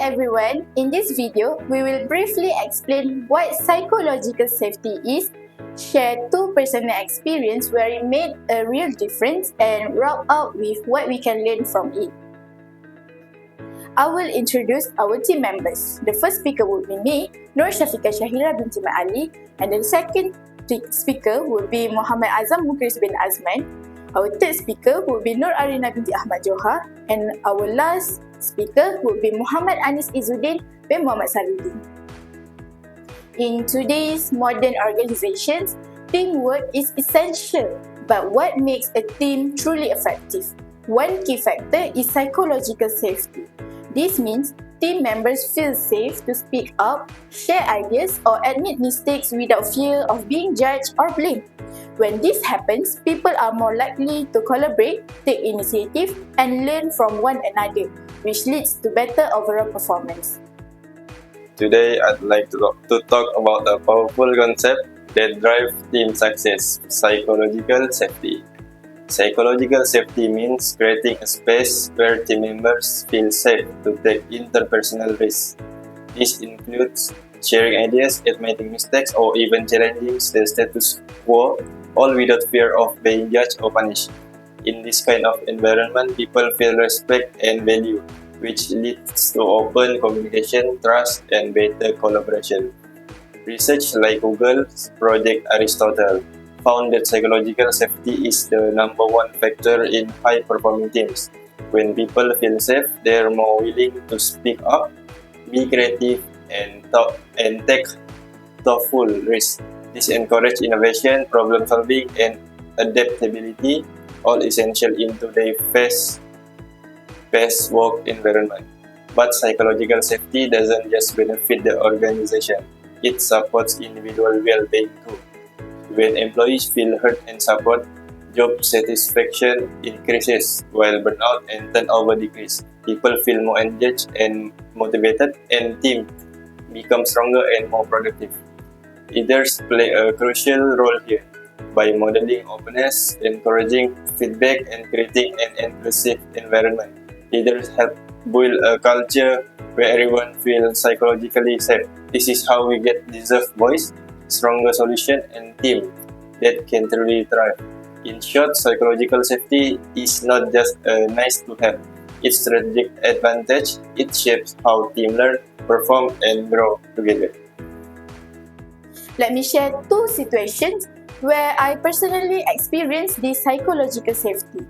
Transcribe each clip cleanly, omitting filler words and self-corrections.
everyone, in this video, we will briefly explain what psychological safety is, share 2 personal experiences where it made a real difference, and wrap up with what we can learn from it. I will introduce our team members. The first speaker would be me, Nur Syafiqah Syahira binti Mat Ali, and the second speaker would be Muhammad Azam Mukris bin Azman. Our third speaker would be Nur Arina binti Ahmad Johar, and our last speaker would be Muhammad Anis Izzuddin bin Muhammad Saluddin. In today's modern organizations, teamwork is essential. But what makes a team truly effective? One key factor is psychological safety. This means team members feel safe to speak up, share ideas, or admit mistakes without fear of being judged or blamed. When this happens, people are more likely to collaborate, take initiative, and learn from one another, which leads to better overall performance. Today, I'd like to talk about a powerful concept that drives team success: psychological safety. Psychological safety means creating a space where team members feel safe to take interpersonal risks. This includes sharing ideas, admitting mistakes, or even challenging the status quo, all without fear of being judged or punished. In this kind of environment, people feel respect and value, which leads to open communication, trust, and better collaboration. Research like Google's Project Aristotle found that psychological safety is the #1 factor in high-performing teams. When people feel safe, they are more willing to speak up, be creative, and take thoughtful risks. This encourages innovation, problem-solving, and adaptability, all essential in today's fast work environment. But psychological safety doesn't just benefit the organization, it supports individual well-being too. When employees feel heard and supported, job satisfaction increases while burnout and turnover decrease. People feel more engaged and motivated, and team become stronger and more productive. Leaders play a crucial role here by modeling openness, encouraging feedback, and creating an inclusive environment. Leaders help build a culture where everyone feels psychologically safe. This is how we get deserved voice, stronger solution, and team that can truly thrive. In short, psychological safety is not just a nice to have. It's strategic advantage. It shapes how team learn, perform, and grow together. Let me share 2 situations where I personally experienced this psychological safety.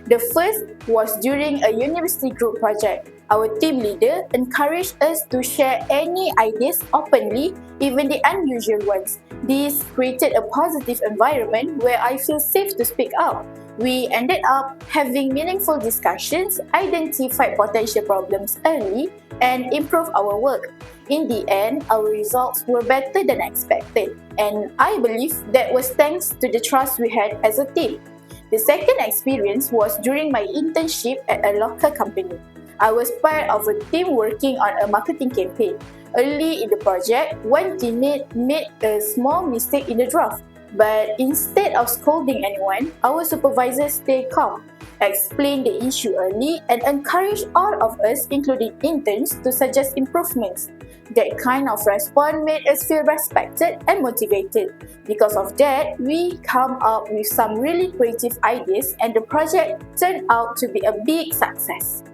The first was during a university group project. Our team leader encouraged us to share any ideas openly, even the unusual ones. This created a positive environment where I feel safe to speak up. We ended up having meaningful discussions, identified potential problems early, and improved our work. In the end, our results were better than expected, and I believe that was thanks to the trust we had as a team. The second experience was during my internship at a local company. I was part of a team working on a marketing campaign. Early in the project, one teammate made a small mistake in the draft. But instead of scolding anyone, our supervisor stayed calm, explained the issue early, and encouraged all of us, including interns, to suggest improvements. That kind of response made us feel respected and motivated. Because of that, we come up with some really creative ideas, and the project turned out to be a big success.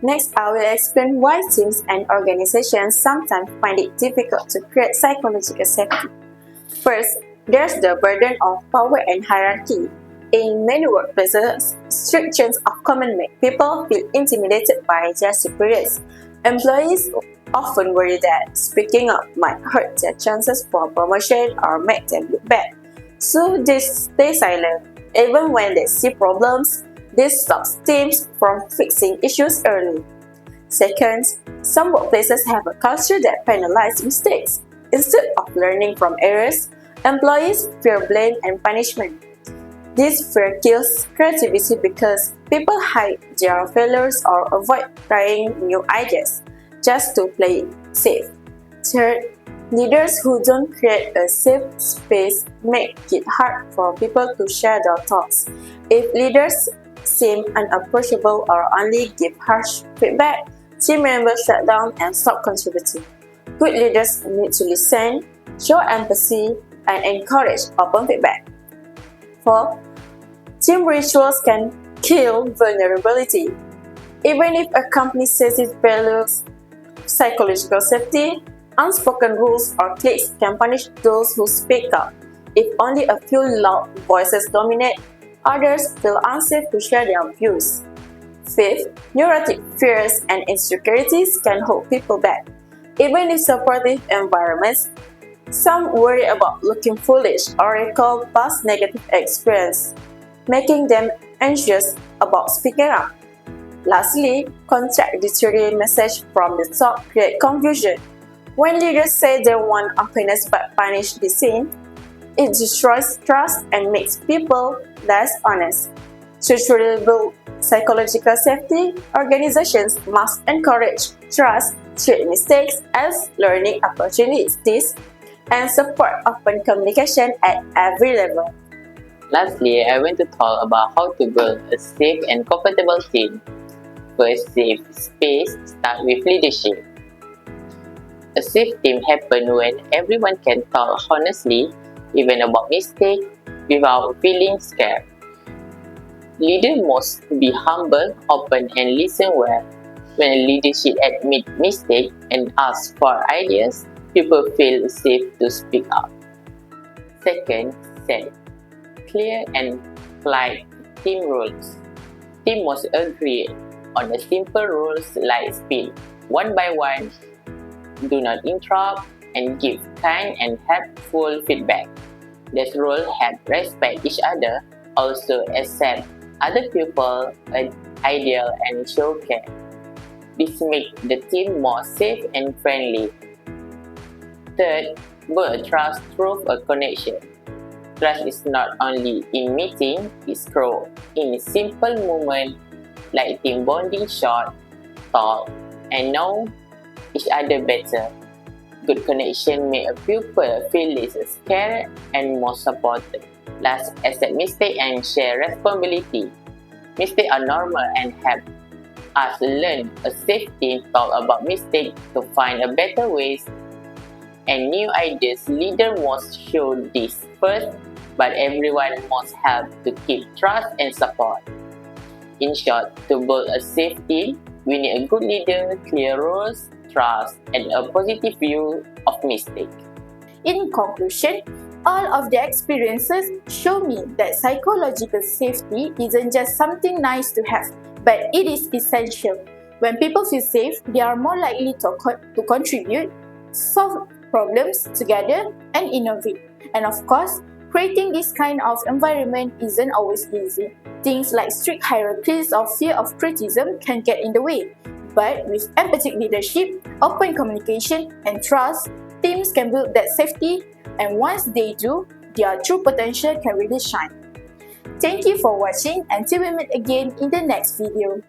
Next, I will explain why teams and organizations sometimes find it difficult to create psychological safety. First, there's the burden of power and hierarchy. In many workplaces, strict chains of command make people feel intimidated by their superiors. Employees often worry that speaking up might hurt their chances for promotion or make them look bad. So they stay silent. Even when they see problems, this stops teams from fixing issues early. Second, some workplaces have a culture that penalizes mistakes. Instead of learning from errors, employees fear blame and punishment. This fear kills creativity because people hide their failures or avoid trying new ideas just to play safe. Third, leaders who don't create a safe space make it hard for people to share their thoughts. If leaders seem unapproachable or only give harsh feedback, team members shut down and stop contributing. Good leaders need to listen, show empathy, and encourage open feedback. 4. Team rituals can kill vulnerability. Even if a company says it values psychological safety, unspoken rules or cliques can punish those who speak up. If only a few loud voices dominate, others feel unsafe to share their views. 5th, neurotic fears and insecurities can hold people back. Even in supportive environments, some worry about looking foolish or recall past negative experience, making them anxious about speaking up. Lastly, contradictory messages from the top create confusion. When leaders say they want openness but punish dissent, it destroys trust and makes people less honest. To truly build psychological safety, organizations must encourage trust, treat mistakes as learning opportunities, and support open communication at every level. Lastly, I want to talk about how to build a safe and comfortable team. First, safe space starts with leadership. A safe team happens when everyone can talk honestly, even about mistakes, without feeling scared. Leaders must be humble, open, and listen well. When leadership admits mistakes and asks for ideas, people feel safe to speak up. Second, set clear and polite team rules. Team must agree on the simple rules like speak one by one, do not interrupt, and give kind and helpful feedback. These rules help respect each other, also accept other people's ideas and show care. This makes the team more safe and friendly. Third, build trust through a connection. Trust is not only in meeting, it's grown in simple moments like team bonding, short, talk, and know each other better. Good connection make a pupil feel less scared and more supported. Last, accept mistakes and share responsibility. Mistakes are normal and help us learn a safety, talk about mistakes to find a better ways and new ideas. Leaders must show this first, but everyone must help to keep trust and support. In short, to build a safe team, we need a good leader, clear rules, trust, and a positive view of mistakes. In conclusion, all of the experiences show me that psychological safety isn't just something nice to have, but it is essential. When people feel safe, they are more likely to contribute, solve problems together, and innovate. And of course, creating this kind of environment isn't always easy. Things like strict hierarchies or fear of criticism can get in the way. But with empathic leadership, open communication, and trust, teams can build that safety, and once they do, their true potential can really shine. Thank you for watching, until we meet again in the next video.